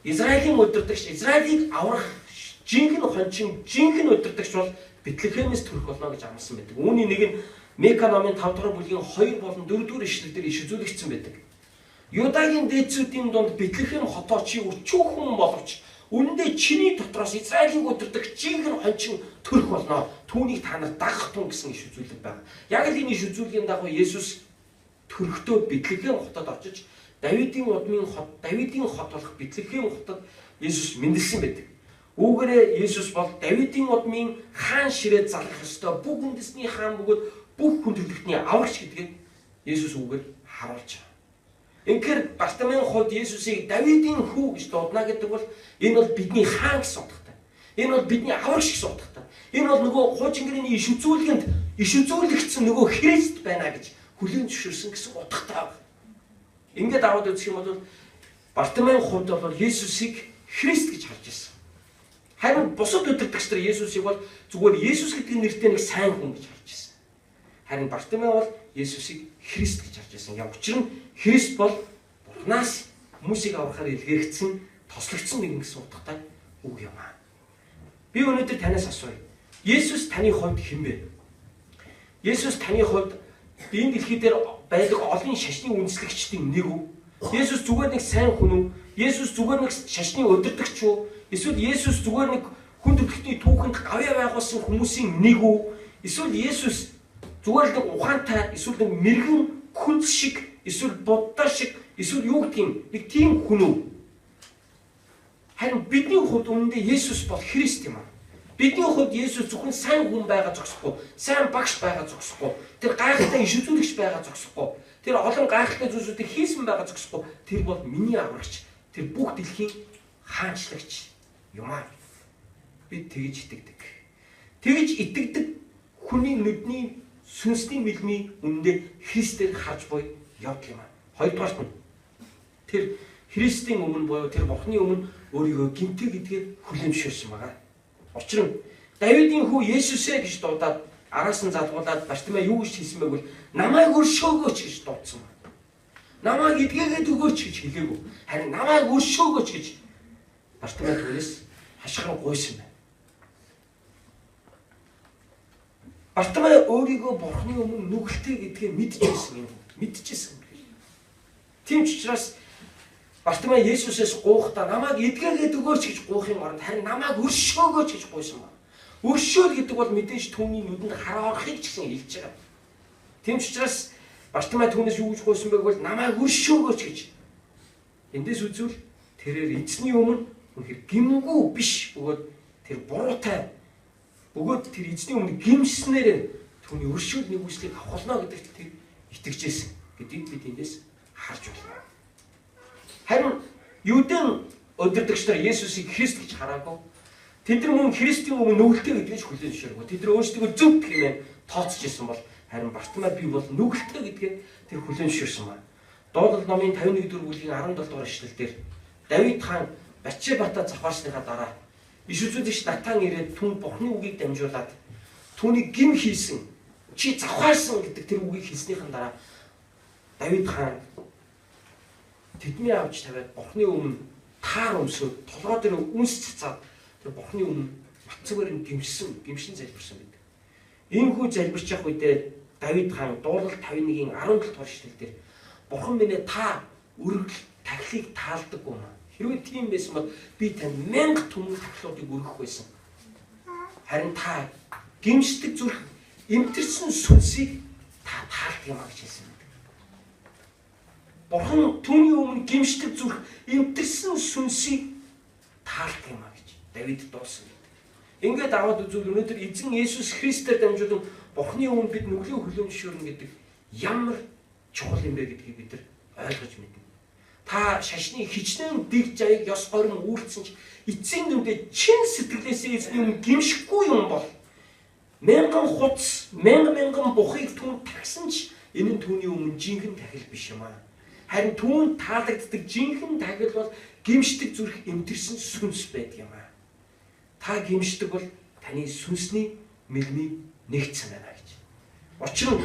Израилийн удирдагч Израилийг аврах жинхэнэ хончин жинхэнэ удирдагч бол Бэтлехемээс төрөх болно гэж амласан байдаг. Үүний нэг нь Мека номын 5 дугаар бүлгийн 2 болон 4 дугаар ишлэлээр иш үзүүлэгдсэн байдаг. Юдагийн дээдсүүдийн дунд Бэтлехем хотоо чи өчүүхэн боловч үнэндээ чиний дотроос Израилийн удирдагч жинхэнэ хончин төрөх болно. Түүнийг та нар дагах тун гэсэн иш үзүүлэг байна. Яг л энэ иш үзүүлгийн дагуу Есүс төрөхдөө Бэтлехем хотод очиж Давидын удмын хот, Давидын хот болох Бэтлехем хотод Есүс мэндэлсэн байдаг. Үүгээрээ Есүс бол Давидын удмын хаан ширээ залах ёстой бүх үндэсний хаан бөгөөд бүх хүн төрлөختний аврагч гэдгийг Есүс үүгээр харуулж байна. Инхээр Бартимайын хувьд Есүсийг Давидын хүү гэж дуудана гэдэг бол энэ бол бидний хаан гэсэн утгатай. Энэ бол бидний аврагч гэсэн утгатай. Энэ бол нөгөө хуучин гэрээний иш үзүүлгэнд иш үзүүлэгдсэн нөгөө Христ байна гэж хүлээн зөвшөөрсөн гэсэн утгатай байна. Ингээд аваад үзэх юм бол Бартимайын хувьд бол Есүсийг Христ гэж харж байсан. Харин бусад удирдагч нар Есүсийг бол зүгээр Есүс гэдэг нэртэй нэг сайн хүн гэж харж байсан. Харин Бартимай бол Есүсийг Христ гэж харж байсан. Яг учир нь Христ бол Бурханаас хүмүүсийг аврахаар илгээгдсэн, тослогдсон нэгэн гэсэн утгатай үг юм аа. Би өнөөдөр танаас асууя. Есүс таны хувьд хэн бэ? Есүс таны хувьд энэ дэлхий дээр байдаг олон шашны үндэслэгчдийн нэг үү? Есүс зүгээр нэг сайн хүн үү? Есүс зүгээр нэг шашны удирдагч үү? Эсвэл Есүс зүгээр нэг хүн төрөлхтний түүхэнд гавьяа байгуулсан хүмүүсийн нэг үү? Эсвэл Есүс зүгээр л нэг ухаантай, эсвэл нэг мэрэгэн хүнс шиг, эсвэл буддаа шиг, эсвэл юу гэдэг юм нэг тийм хүн үү? Харин бидний хувьд үнэндээ Есүс бол Христ юм аа. Бидний хувьд Есүс зөвхөн сайн хүн байгаа зогсохгүй, сайн багш байгаа зогсохгүй, тэр гайхалтай иш үзүүлэгч байгаа зогсохгүй, тэр олон гайхалтай зүйлсүүдийг хийсэн байгаа зогсохгүй, тэр бол миний аврагч, тэр бүх дэлхийн хаанчлагч юм аа. Бид тэгж итгэдэг. Тэгж итгэдэг хүний нүдний сүнсний мэлмий үнэндээ Христээр харж буй явдал юм аа. Хоёрдугаарт нь тэр Христийн өмнө буюу тэр Бурхны өмнө өөрийгөө гэмтээ гэдгээ хүлээн зөвшөөрсөн байгаа. Учир нь Давидын хүү Есүсээ гэж дуудаад араас нь залгуулад Бартимей юу гэж хэлсэн бэ гэвэл намайг өршөөгөөч гэж дуудсан байна. Намайг эдгээгээд өгөөч гэж хэлээгүй. Харин намайг өршөөгөөч гэж Бартимей түүнээс хашгиран гуйсан байна. Бартимей өөрийгөө Бурхны өмнө нүгэлтэй гэдгээ мэдчихсэн юм. Мэдчихсэн. Тийм ч учраас Бартимей Есүсээс гуйхдаа намайг эдгээгээд өгөөч гэж гуйхын оронд харин намайг өршөөгөөч гэж гуйсан байна. Өршөөл гэдэг бол мэдээж түүний нүдэнд хараа орохыг ч гэсэн хэлж байгаа. Тийм ч учраас Бартимей түүнээс юу гэж гуйсан бэ гэвэл намайг өршөөгөөч гэж. Эндээс үзвэл тэрээр эзний өмнө үнэхээр гимгүү биш бөгөөд тэр буруутай бөгөөд тэр эзний өмнө гимснээр түүний өршөөл нэгүслийг авах болно гэдэгт тэр итгэжсэн гэдгийг бид эндээс харж байна. Харин Юудын удирдагч нар Есүсийг Христ гэж хараагүй. Тэд нар мөн Христийн өмнө нүгэлтэй гэдгийг хүлээн зөвшөөрөв. Тэд нар өөрсдөө зөв хэмээн тооцож исэн бол харин Бартимей би бол нүгэлтэй гэдгээ тэр хүлээн зөвшөөрсөн байна. Дуулал номын 51-р бүлгийн 17 дугаар ишлэлдэр Давид хаан Батшебата завхаарсныхаа дараа иш үзүүлэгч Натан ирээд түн Бурхны үгийг дамжуулаад түүний гим хийсэн чи завхаарсан гэдэг тэр үгийг хэлснийхэн дараа Давид хаан тэдний авч тавиад Бурхны өмнө таар өмсөв толгой дээр үнс цацаад тэр Бурхны өмнө матцгаар нь гимшин залбирсан байдаг. Иймхүү залбирч явах үедээ Давид хаан дуулал 51-ийн 17 дугаар ишлэлдэр Бурхан минь та өргөл тахлыг таалдаггүй юм. Хэрвээ тийм байсан бол би танд 1000 түмэн тахлуудыг өргөх байсан. Харин та гимшдэг зүрх эмтэрсэн сүнсийг та таалдаг юм а гэж хэлсэн. Бурхан түүний өмнө гимшдэг зүрх эмтэрсэн сүнсийг таалдаг юм а гэж Давид дуусан. Ингээд аваад үзвэл өнөөдөр эзэн Есүс Христээр дамжуулан Бурханы өмнө бид нүглээ хүлээн зөвшөөрнө гэдэг ямар чухал юм бэ гэдгийг бид нар ойлгож мэднэ. Та шашны хичнээн дэг жаяг ёс горин үйлцсэн ч эцсийн дүндээ чин сэтгэлээсээ эзний өмнө гимшихгүй юм бол мянган хуц, мянган бухыг түн тагсан ч энэ нь түүний өмнө жинхэнэ тахил биш юм аа. Харин түүнд таалагддаг жинхэнэ тахил бол гимшдэг зүрх эмтэрсэн сүнс байдаг юм аа. Та гимшдэг бол таны сүнсний мэлмийг нэгцсэн байна гэж. Учир нь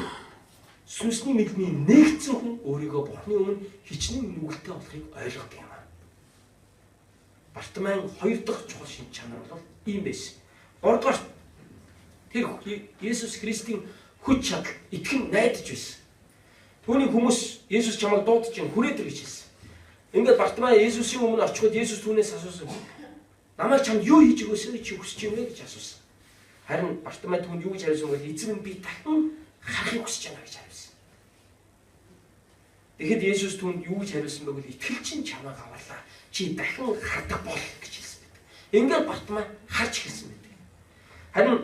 сүнсний мэлмийг нэгцсэн хүн өөрийгөө Бурханы өмнө хичнээн нүгэлтэй болохыг ойлгодог юм аа. Бартимей 2 дахь чухал шинж чанар бол ийм байсан. 3 дугаар тэр Есүс Христийн хүч чадал итгэн найдаж байсан. Түүний хүмүүс Есүс чамайг дуудаж хүрээд ир гэж хэлсэн. Ингээд Бартимей Есүсийн өмнө очиход Есүс түүнээс асуусан. Намайг чамд юу хийж өгөөсэй чи хүсэж юм бэ гэж асуусан. Харин Бартимей түүнд юу гэж хариулсан бэ? Эзэн минь би дахин харахыг хүсэж байна гэж хариулсан. Тэгэхэд Есүс түүнд юу гэж хариулсан бэ гэвэл итгэл чинь чамайг аваалаа. Чи дахин хардаг бол гэж хэлсэн байдаг. Ингээд Бартимей харж хэлсэн байдаг. Харин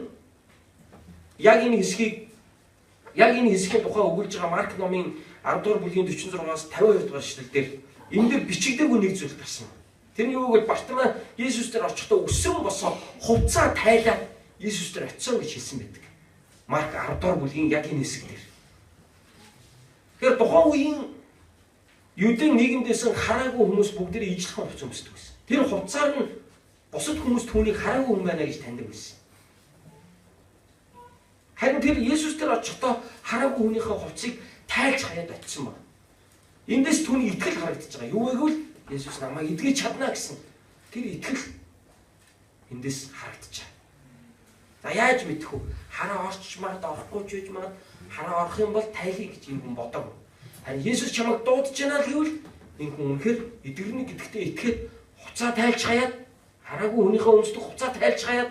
яг энэ хэсгийн тухай өгүүлж байгаа Марк номын 10 дугаар бүлгийн 46-аас 52 дугаар ишлэлдэр энэ дээр бичигдээгүй нэг зүйл гарсан. Тэр нь юу гэвэл Бартимей Есүс дээр очихдоо өссөн босоо хувцаа тайлаад Есүс дээр очисон гэж хэлсэн байдаг. Марк 10 дугаар бүлгийн яг энэ хэсэг дээр. Тэгэхээр тухайн үеийн Юудын нийгэмдээс хараагүй хүмүүс бүгдээ ижлэх хувцас өмсдөг байсан. Тэр хувцаар нь бусад хүмүүс түүнийг хараагүй хүн байна гэж таньдаг байсан. Харин тэр Есүс дээр очихдоо хараагүй хүнийхээ хувцсыг тайлж хаяад очисон байна. Эндээс түүний итгэл харагдаж байгаа. Юу вэ гэвэл Есүс намайг эдгэж чадна гэсэн тэр итгэл эндээс харагдаж байна. За яаж мэдэх вэ? Хараа орчих магад орохгүй ч гэж магад хараа орох юм бол тайлхий гэж энэ хүн бодоагүй. Харин Есүс чамайг дуудаж байна л гэвэл энэ хүн үнэхээр эдгэрнэ гэдэгтээ итгээд хуцаа тайлж хаяад хараагүй хүнийхээ өмсдөг хуцаа тайлж хаяад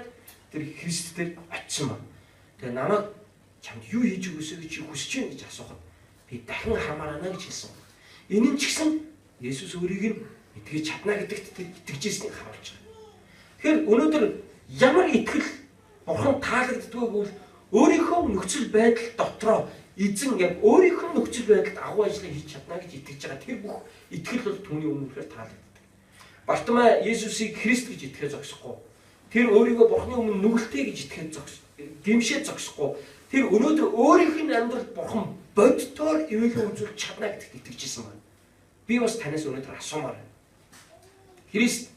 тэр Христ дээр очисон байна. Тэгээ намайг чамд юу хийж өгөөсэй гэж хүсэж байна гэж асуухад би дахин хамаарана гэж хэлсэн. Энэ нь ч гэсэн Есүс өөрийг нь итгэж чадна гэдэгт итгэжсэнийг харуулж байгаа. Тэгэхээр өнөөдөр ямар итгэл Бурхан таалагддгүй бол өөрийнхөө нөхцөл байдал дотроо эзэн яг өөрийнхөө нөхцөл байдалд агуу ажлыг хийж чадна гэж итгэж байгаа. Тэр бүх итгэл бол түүний өмнөхөр таалагддаг. Бартимей Есүсийг Христ гэж итгэж зогсохгүй. Тэр өөрийгөө Бурханы өмнө нүгэлтэй гэж итгэж гимшээ зогсохгүй. Тэр өнөөдөр өөрийнх нь амьдрал Бурхан боддоор ивэлэн үзүүлж чадна гэдэгт итгэжсэн байна. Би бас танаас өнөөдөр асуумаар байна. Христ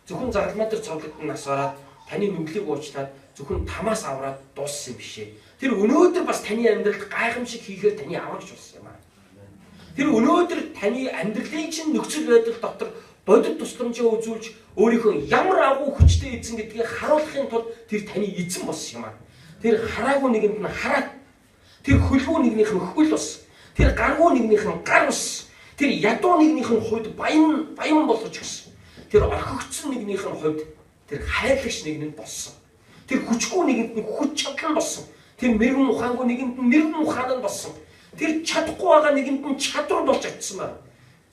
зөвхөн загалмай дээр цоглогдсон нас ороод таны нүглийг уучлаад зөвхөн тамаас авраад дууссан юм бишээ. Тэр өнөөдөр бас таны амьдралд гайхамшиг хийхээр таны аврагч болсон юм аа. Тэр өнөөдөр таны амьдралын чинь нөхцөл байдал дотор бодит тусламжаа үзүүлж өөрийнхөө ямар агуу хүчтэй эзэн гэдгийг харуулахын тулд тэр таны эзэн болсон юм аа. Тэр хараагүй нэгэнд нь хараад, тэр хөлгүй нэгнийх нь хөл бас, тэр гаргүй нэгнийх нь гар бас, тэр ядуу нэгнийх нь хувьд баян болгож гисэн. Тэр орхигдсон нэгнийх нь хувьд тэр хайрлагч нэгэн болсон. Тэр хүчгүй нэгэнд нь хүч чадал болсон. Тэр мэрэгэн ухаангүй нэгэнд нь мэрэгэн ухаан нь болсон. Тэр чадахгүй байгаа нэгэнд нь чадвар болж очсон байна.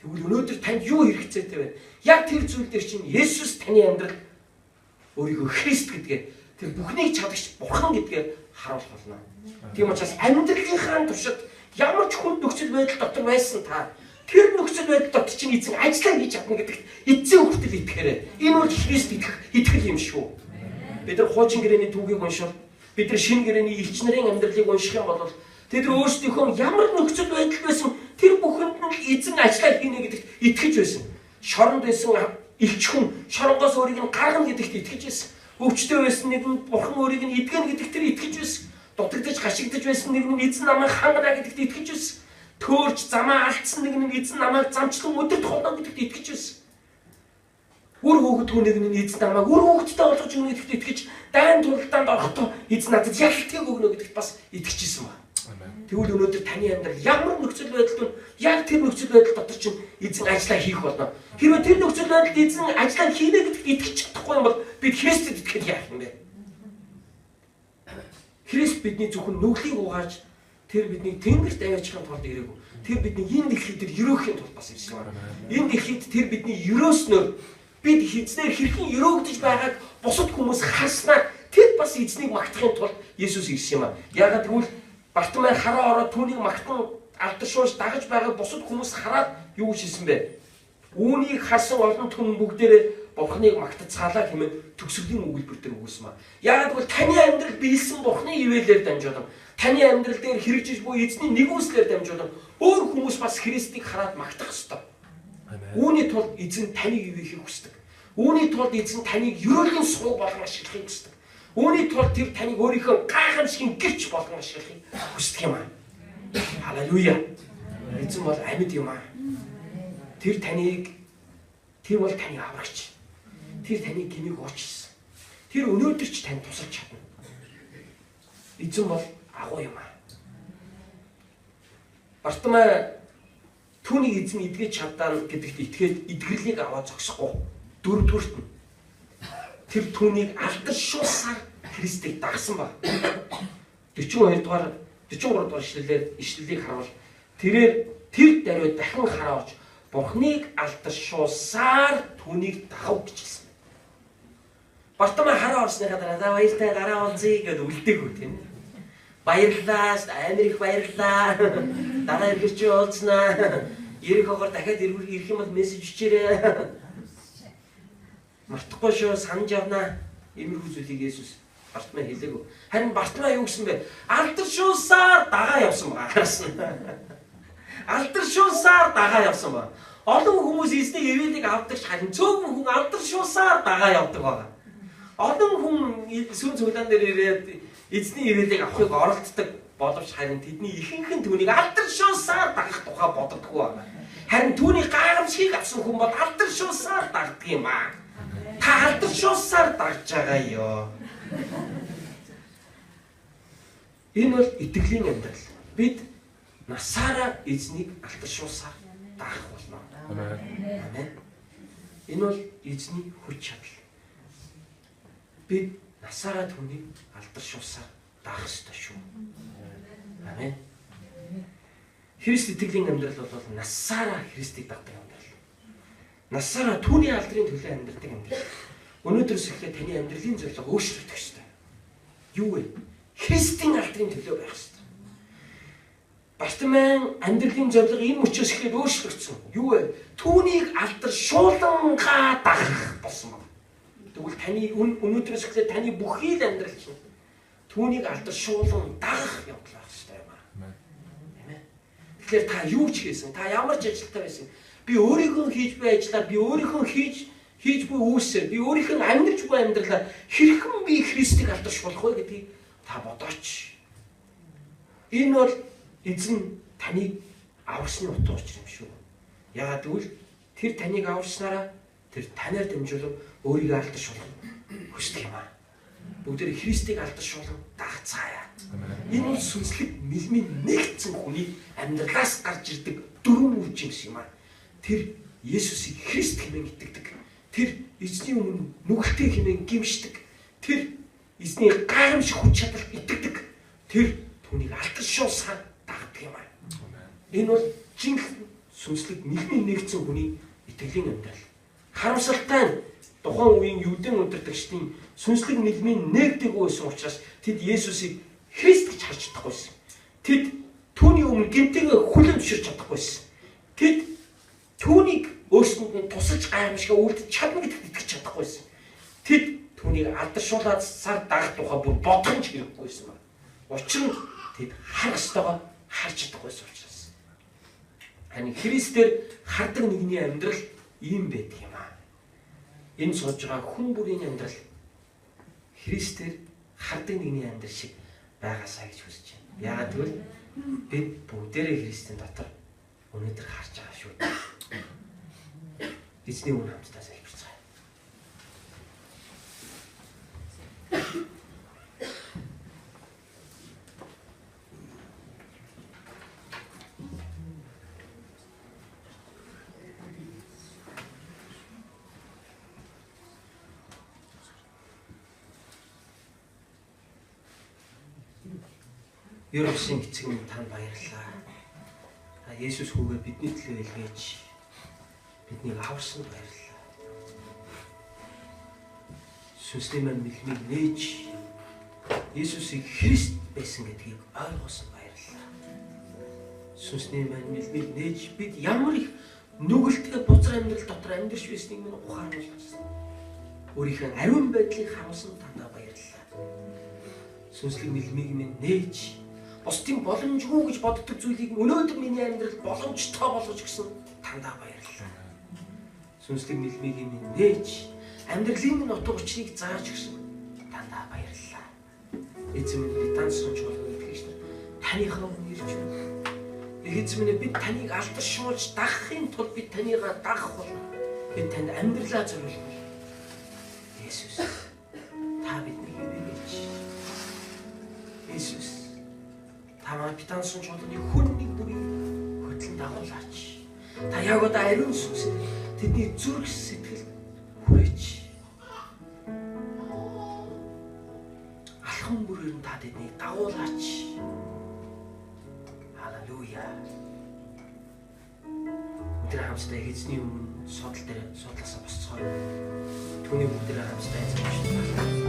Тэгвэл өнөөдөр танд юу хэрэгцээтэй вэ? Яг тэр зүйл дээр чинь Есүс таны амьдрал өөрийгөө Христ гэдгээ, тэр бүхнийг чадагч Бурхан гэдгээ харуулах болно. Тийм учраас амьдралынхаа туршид ямар ч хүнд нөхцөл байдал дотор байсан та тэр нөхцөл байдал дотор чинь эзэн ажиллаа хийж чадна гэдэгт эзэн хүртэл итгэхээрэй. Энэ бол Христ итгэл юм шүү. Бид нар хуучин гэрээний түүхийг уншвал, бид нар шинэ гэрээний элч нарын амьдралыг унших юм бол тэд нар өөрсдийнхөө ямар нөхцөл байдал байсан тэр бүхэнд нь эзэн ажиллаа хийнэ гэдэгт итгэж байсан. Шоронд байсан элч хүн шоронгоос өөрийг нь гаргана гэдэгт итгэж байсан. Өвчтөй байсан нэг нь Бурхан өөрийг нь эдгэн гэдэгт тэр итгэж байсан. Дутагдж гашигдж байсан нэг нь эзэн намайг хангана гэдэгт итгэж байсан. Төөрч замаа алдсан нэг нь эзэн намайг замчлан өдөрт холно гэдэгт итгэж байсан. Үр хөөгдгөө нэг нь эзэн намайг үр хөөгдтэй болгож өгнө гэдэгт итгэж, дайн тулдаанд орохдоо эзэн надад ялтгийг өгнө гэдэгт бас итгэж байсан ба. Тэгвэл өнөөдөр таны амьдрал ямар нөхцөл байдалд нь яг тэр нөхцөл байдал дотор чинь эзэн ажиллаа хийх болно. Хэрвээ тэр нөхцөл байдалд эзэн ажиллаа хийнэ гэдэгт итгэж чадахгүй юм бол бид Христэд итгэхэд яах юм бэ? Христ бидний зөвхөн нүглийг угааж тэр биднийг тэнгэрт аваачихын тулд ирээгүй. Тэр бидний энэ дэлхийд тэр өрөөхийн тулд бас ирсэн юм. Энэ дэлхийд тэр бидний өрөөснөөр бид хэзнээр хэрхэн өрөөгдөж байгааг бусад хүмүүс харснаар тэр бас эзнийг магтахын тулд Есүс ирсэн юм. Яагаад гэвэл Бартимей хараа ороод түүнийг магтан алдаршуулж дагаж байгааг бусад хүмүүс хараад юу хийсэн бэ? Үүнийг харсан олон түмэн бүгдээрээ Бурхныг магтацгаалаа хэмээн төгсгөлийн өгүүлбэр дээр өгсөн ба. Яагаад гэвэл таны амьдрал биелсэн Бурхны ивэлээр дамжуулан, таны амьдрал дээр хэрэгжиж буй эзний нэгүслээр дамжуулан өөр хүмүүс бас Христийг хараад магтах ёстой. Үүний тулд эзэн таныг ивэхийг хүсдэг. Үүний тулд эзэн таныг ерөөлийн суу болгон ашиглахыг хүсдэг. Үүний тулд тэр таныг өөрийнхөө гайхамшигын гэрч болгон ашиглахыг хүсдэг юм аа. Халелуя. Эзэн бол амьд юм аа. Тэр бол таны аврагч. Тэр таны гмийг уучсан. Тэр өнөөдөр ч танд тусалж чадна. Эзэн бол агуу юм аа. Бартимей түүний эзэн эдгэж чаддаа гэдэгт итгээд эдгэрлийг аваад зогсохгүй. Дөрөвдүгüрт нь тэр түүнийг алдаршуулсаар Христийг дагсан ба. 43 дугаар ишлэлийг харуул. Тэр даруй дахин харааж Бурхныг алдаршуулсаар түүнийг дагав гэж хэлсэн. Бартимей хараа орсныхаа дараа баяртай гараа олзъя гэж үлдээгүй тийм. Баярлалаа, амар их баярлалаа. Дараа иргэрч уулзнаа. Ерөнхийдөө дахиад ирэх юм бол мессеж бичээрэй. Мартахгүй шүү, санаж явнаа. Иймэрхүү зүйлийг Есүс Бартимей хэлээгүй. Харин Бартимей юу гэсэн бэ? Алдаршуулсаар дагаа явсан байгаа. Алдаршуулсаар дагаа явсан ба. Олон хүмүүс эзний ивэлийг авдагч харин цөөхөн хүн алдаршуулсаар дагаа явдаг байгаа. Олон хүн сүн цуглаан дээр ирээд эзний ивэлийг авахыг оролддог боловч харин тэдний ихэнх нь түүнийг алдаршуулсаар дагах тухай боддоггүй байна. Харин түүний гайхамшигыг авсан хүн бол алдаршуулсаар дагдаг юм аа. Та алдаршуулсаар дагж байгаа ёо. Энэ бол итгэлийн амьдрал. Бид насаараа эзнийг алдаршуулсаар дагах болно. Амен. Энэ бол эзний хүч чадал. Бид насаараа түүнийг алдаршуулсаар даах ёстой шүү. Амен. Христ итгэлийн амьдрал бол насаараа Христийг дагдаг амьдрал. Насаараа түүний алдрын төлөө амьдардаг амьдрал. Өнөөдрөөс эхлээд таны амьдралын зорилго өөрчлөгдөх ёстой. Юу вэ? Христийн алдрын төлөө байх ёстой. Бартимей амьдралын зорилго энэ мөчөөс эхлээд өөрчлөгдсөн. Юу вэ? Түүнийг алдаршуулангаа дагах болсон байна. Тэгвэл таны өнөөдрөөс эхлээд таны бүхий л амьдрал чинь түүнийг алдаршуулан дагах явдал байх ёстой юм аа. Амен. Тэгэхээр та юу ч хийсэн, та ямар ч ажилтаа байсан. Би өөрийнхөө хийж буй ажлаа би өөрийнхөө хийж хийж буй үүсээр би өөрийнхөө амьдрж буй амьдралаа хэрхэн би Христийг алдарш болох вэ гэдгийг та бодооч. Энэ бол эзэн таныг аварсны утга учир юм шүү. Яагаад гэвэл тэр таныг аварснараа тэр танаар дамжуулан өөрийгөө алдарш болох хүсдэг юм аа. Бүгдээ Христийг алдарш болгон дагцаая. Энэ бол сүнслэг мэлмийн нэгдсэн хүний амьдралаас гарч ирдэг дөрвөн үр жимс юм аа. Тэр Есүсийг Христ хэмээн итгэдэг. Тэр эзний өмнө нүгэлтэй хэмээн гимшдэг. Тэр эзний гайхамшиг хүч чадалд итгэдэг. Тэр түүнийг алдаршуулсаар дагдаг юм аа. Энэ бол жинхэнэ сүнслэг мэлмийн нэгдсэн хүний итгэлийн амьдрал. Харамсалтай нь тухайн үеийн юудын удирдагчдын сүнслэг мэлмийн нэгдэг байсан учраас тэд Есүсийг Христ гэж харж чадахгүйсэн. Тэд түүний өмнө гэмтээгээ хүлээн зөвшөөрч чадахгүйсэн. Тэд түүнийг өөрсдөнд нь тусалж гайхамшиг үлдэж чадна гэдэгт итгэж чадахгүйсэн. Тэд түүнийг алдаршуулаад сар дагах тухай бүр бодох ч хэрэггүйсэн байна. Учир нь тэд харах ёстойгоо харж чадахгүйсэн учраас. Харин Христээр хардаг нэгний амьдрал ийм байдаг юм аа. Энэ сууж байгаа хүн бүрийн амьдрал Христээр хардаг нэгний амьдрал шиг байгаасаа гэж хүсэж байна. Яагаад гэвэл бид бүгдээрээ Христийн дотор өнөөдөр харж байгаа шүү. Эзний өмнө хамтдаа залбирцгаая. Ерөөсийн эцэг минь танд баярлалаа. Есүс хүүгээ бидний төлөө илгээж биднийг аварсан баярлалаа. Сүнсний маань мэлмийг нээж Есүсийг Христ байсан гэдгийг ойлгосон баярлалаа. Сүнсний маань мэлмийг нээж бид ямар их нүгэлтэй бузар амьдрал дотор амьдарч байсныг минь ухааруулсан. Өөрийнхөө ариун байдлыг харуулсан тандаа баярлалаа. Сүнслэг мэлмийг минь нээж бусдын боломжгүй гэж боддог зүйлийг өнөөдөр миний амьдралд боломжтой болгож гисэн тандаа баярлалаа. Сүнслэг мэлмийг минь нээж амьдралын минь утга учирыг зааж гисэн тандаа баярлалаа. Эзэн минь тансрч болгох итгэж таныхаа өмнө ирж байна. Эзэн минь бид таныг алдаршуулж дагахын тулд бид танийгаа дагах болно. Бид танд амьдралаа зориулна. Есүс та биднийг эвээгч. Есүс Тамаа битансан чуулганы хүнний бүрийг хөтлөн дагуулаач. Та яг одоо ариун сүнсээр тэдний зүрх сэтгэл хүрээч. Алхам бүрээр та тэднийг дагуулаач. Халелуя. Өдөр хамтдаа эзний өмнө судал дээр судлаасаа босцгоо. Түүний бүгдээр хамтдаа эзэмшиж